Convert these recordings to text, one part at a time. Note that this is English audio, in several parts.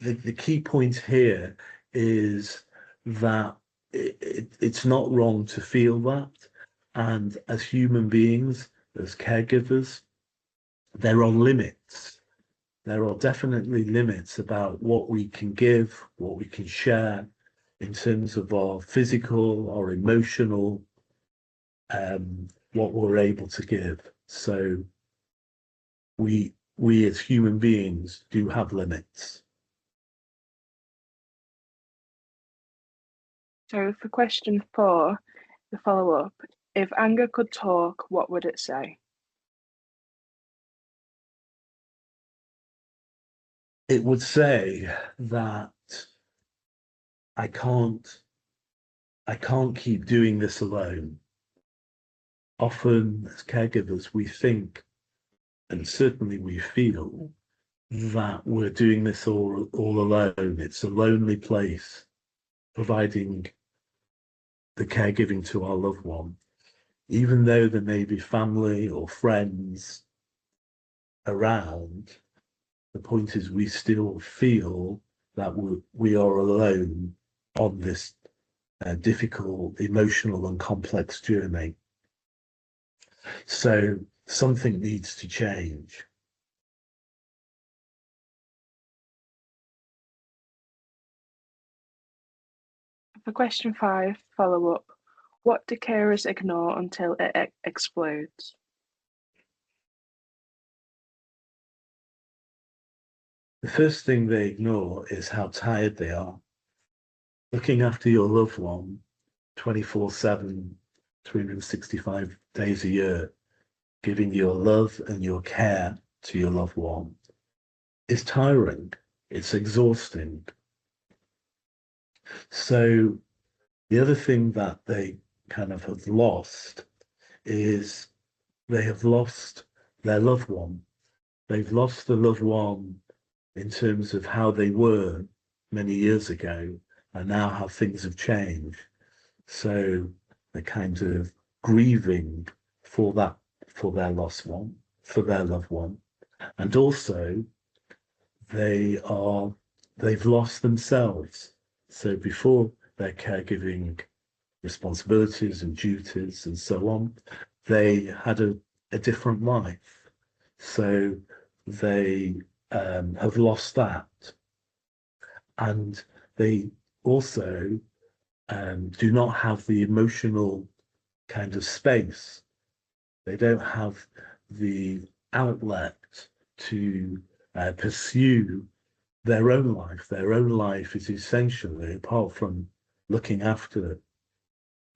the key point here is that it's not wrong to feel that. And as human beings, as caregivers, there are limits. There are definitely limits about what we can give, what we can share in terms of our physical, our emotional, what we're able to give. So we as human beings do have limits. So for question 4, the follow-up, if anger could talk, what would it say? It would say that I can't keep doing this alone. Often as caregivers, we think, and certainly we feel, that we're doing this all alone. It's a lonely place, providing the caregiving to our loved one, even though there may be family or friends around. The point is, we still feel that we are alone on this difficult, emotional, and complex journey. So something needs to change. For question 5, follow-up, what do carers ignore until it explodes? The first thing they ignore is how tired they are. Looking after your loved one 24/7, 365 days a year, giving your love and your care to your loved one is tiring. It's exhausting. So the other thing that they kind of have lost is they have lost their loved one. They've lost the loved one in terms of how they were many years ago and now how things have changed. So they're kind of grieving for their lost one, for their loved one. And also they've lost themselves. So before their caregiving responsibilities and duties and so on, they had a different life. So they have lost that. And they also do not have the emotional kind of space. They don't have the outlet to pursue their own life. Their own life is essentially, apart from looking after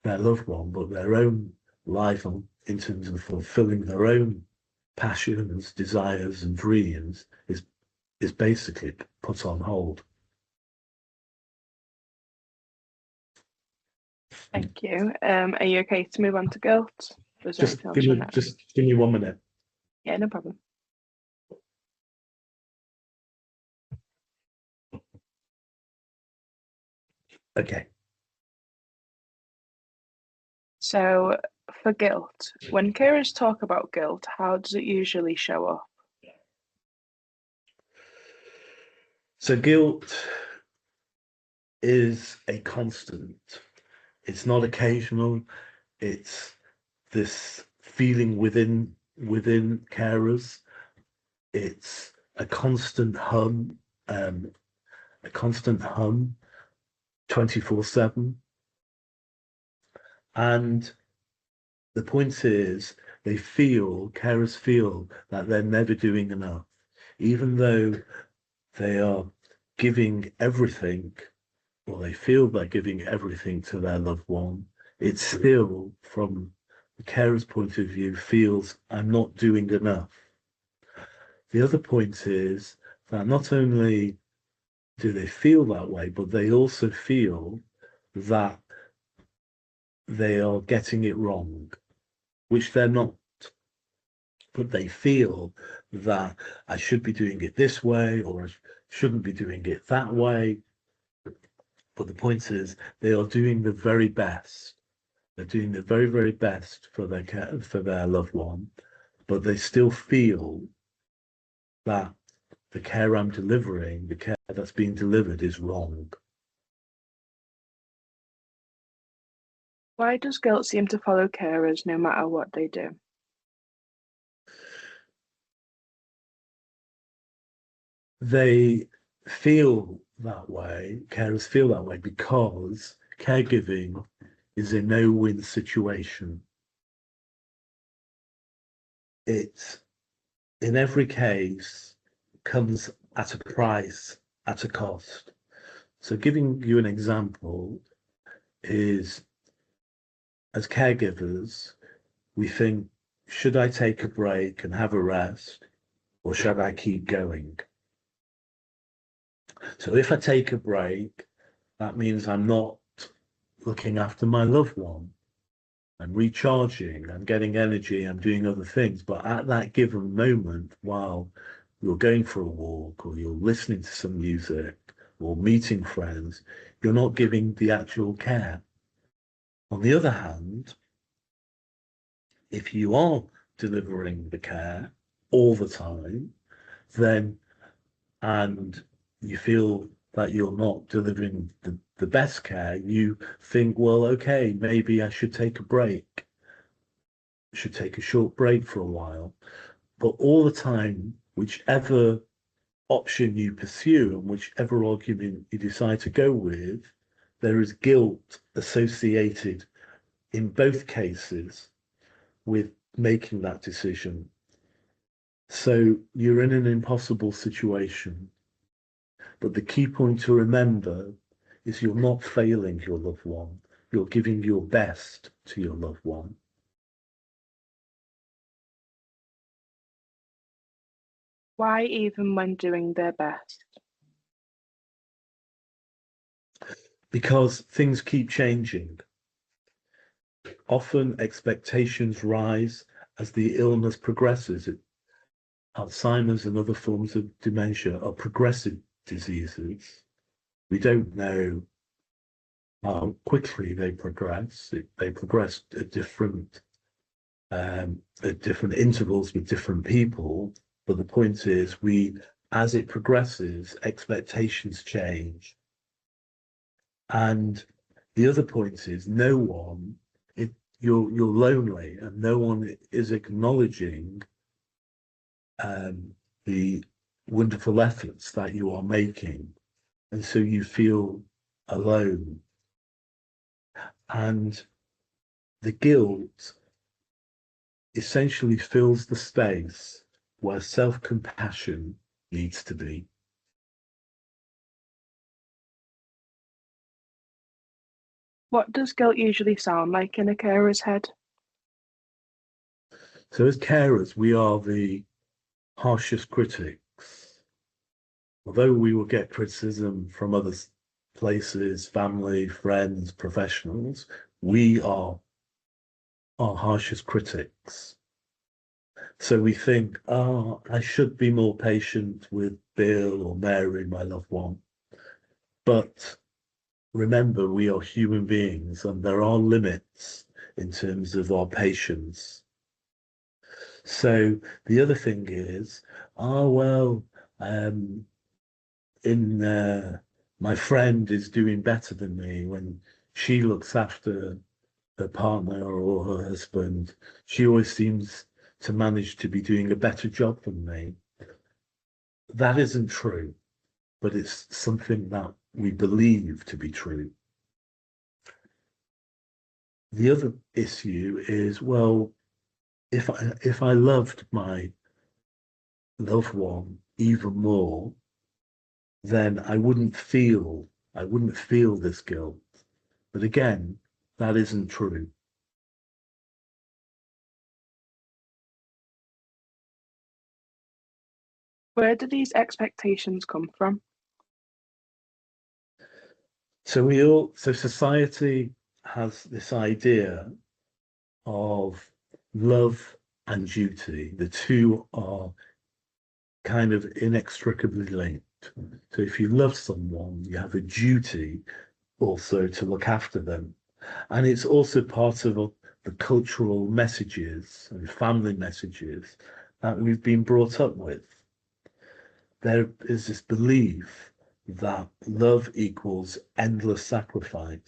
their loved one, but their own life in terms of fulfilling their own passions, desires, and dreams is basically put on hold. Thank you. Are you okay to move on to guilt? Just give me 1 minute. Yeah, no problem. Okay. So for guilt, when carers talk about guilt, how does it usually show up? So guilt is a constant. It's not occasional. It's this feeling within carers. It's a constant hum, 24/7. And the point is, carers feel that they're never doing enough, even though they are giving everything, or they feel they're giving everything to their loved one. It still, from the carer's point of view, feels I'm not doing enough. The other point is that not only do they feel that way, but they also feel that they are getting it wrong, which they're not. But they feel that I should be doing it this way, or I shouldn't be doing it that way. But the point is, they are doing the very best. They're doing the very, very best for their loved one, but they still feel that the care I'm delivering, the care that's being delivered is wrong. Why does guilt seem to follow carers no matter what they do? They feel that way, carers feel that way because caregiving is a no-win situation. It, in every case, comes at a price, at a cost. So giving you an example is, as caregivers, we think, should I take a break and have a rest, or should I keep going? So if I take a break, that means I'm not looking after my loved one. I'm recharging, I'm getting energy, I'm doing other things. But at that given moment, while you're going for a walk or you're listening to some music or meeting friends, you're not giving the actual care. On the other hand, if you are delivering the care all the time, then and you feel that you're not delivering the best care, you think, well, okay, maybe I should take a break, should take a short break for a while. But all the time, whichever option you pursue and whichever argument you decide to go with, there is guilt associated in both cases with making that decision. So you're in an impossible situation. But the key point to remember is you're not failing your loved one. You're giving your best to your loved one. Why even when doing their best? Because things keep changing. Often expectations rise as the illness progresses. Alzheimer's and other forms of dementia are progressive diseases. We don't know how quickly they progress. They progress at different intervals with different people. But the point is, as it progresses, expectations change. And the other point is, you're lonely, and no one is acknowledging the wonderful efforts that you are making, and so you feel alone. And the guilt essentially fills the space where self-compassion needs to be. What does guilt usually sound like in a carer's head? So as carers, we are the harshest critics. Although we will get criticism from other places, family, friends, professionals, we are our harshest critics. So we think, I should be more patient with Bill or Mary, my loved one. But remember, we are human beings and there are limits in terms of our patience. So the other thing is, well, my friend is doing better than me when she looks after her partner or her husband. She always seems to manage to be doing a better job than me. That isn't true, but it's something that we believe to be true. The other issue is, well, if I loved my loved one even more, then I wouldn't feel this guilt. But again, that isn't true. Where do these expectations come from? So society has this idea of love and duty. The two are kind of inextricably linked. So if you love someone, you have a duty also to look after them. And it's also part of the cultural messages and family messages that we've been brought up with. there is this belief that love equals endless sacrifice.